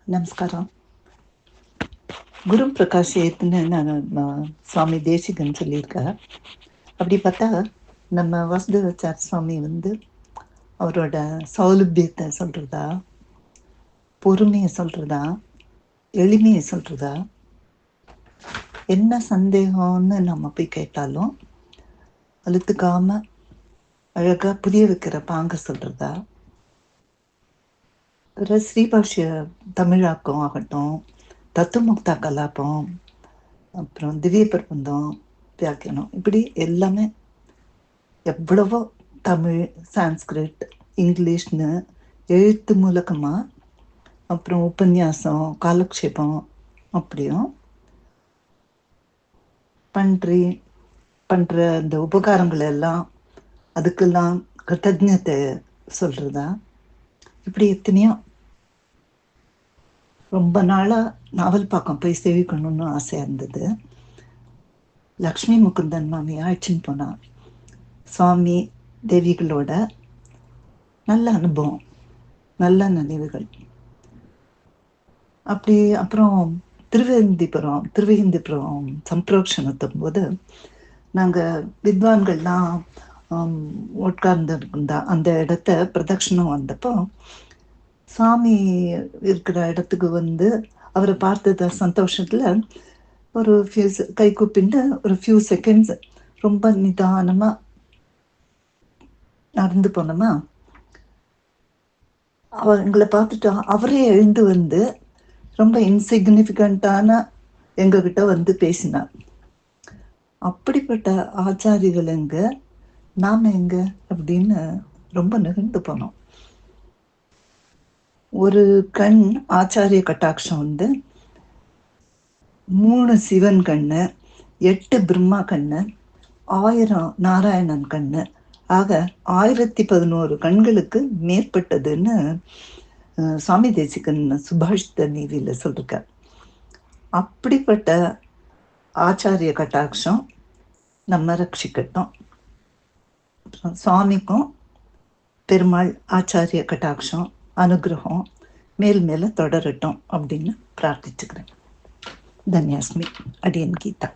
நமஸ்காரம். குரு பிரகாஷ் ஏத்துன்னு நான் சுவாமி தேசிகன் சொல்லியிருக்கார். அப்படி பார்த்தா நம்ம வாசுதேவாச்சார் சுவாமி அவரோட சௌலபியத்தை சொல்றதா, பொறுமையை சொல்றதா, எளிமையை சொல்றதா, என்ன சந்தேகம்னு நம்ம போய் கேட்டாலும் அழுத்துக்காம அழகா புரிய வைக்கிற பாங்க சொல்றதா, ஸ்ரீபாஷ்ய தமிழாக்கம் ஆகட்டும், தத்துவமுக்தா கலாபம், அப்புறம் திவ்ய பிரபந்தம், வியாக்கியானம், இப்படி எல்லாமே எவ்வளவோ தமிழ், சான்ஸ்கிரிட், இங்கிலீஷ்னு எழுத்து மூலகமாக, அப்புறம் உபன்யாசம், காலக்ஷேபம், அப்படியும் பண்ணுற அந்த உபகாரங்கள் எல்லாம் அதுக்கெல்லாம் கிருத்தஜத்தை சொல்கிறதா, இப்படி எத்தனையோ. ரொம்ப நாளாக நாவல் பக்கம் போய் சேவிக்கணும்னு ஆசையாக இருந்தது. லக்ஷ்மி முகுந்தன் மாமி அழைச்சின்னு போனான். சுவாமி தேவிகளோட நல்ல அனுபவம், நல்ல நினைவுகள். அப்படி அப்புறம் திருவேந்திபுரம் சம்பிரோக்ஷணத்தும் போது நாங்கள் வித்வான்கள்லாம் உட்கார்ந்துருந்தா அந்த இடத்த பிரதட்சணம் வந்தப்போ சுவாமி இருக்கிற இடத்துக்கு அவரை பார்த்தத சந்தோஷத்தில் ஒரு கை கூப்பிட்டு ஒரு ஃபியூ செகண்ட்ஸ் ரொம்ப நிதானமாக நடந்து போனோமா. எங்களை பார்த்துட்டு அவரே எழுந்து ரொம்ப இன்சிக்னிஃபிகண்டான எங்ககிட்ட பேசினார். அப்படிப்பட்ட ஆச்சாரிகள் எங்க, நாம எங்க அப்படின்னு ரொம்ப நெகிழ்ந்து போனோம். ஒரு கண் ஆச்சாரிய கட்டாட்சம் 3 சிவன் கண்ணு, 8 பிரம்மா கண்ணு, 1000 நாராயணன் கண்ணு, ஆக 1011 கண்களுக்கு மேற்பட்டதுன்னு சுவாமி தேசிகன் சுபாஷித நீதியில சொல்லிருக்கார். அப்படிப்பட்ட ஆச்சாரிய கட்டாட்சம் நம்ம ரட்சிக்கட்டும். சுவாமிக்கும் பெருமாள் ஆச்சாரிய கட்டாட்சம் அனுகிரகம் மேல் மேல தொடரட்டும் அப்படின்னு பிரார்த்திச்சுக்கிறேன். தன்யாஸ்மி. அடியன் கீதா.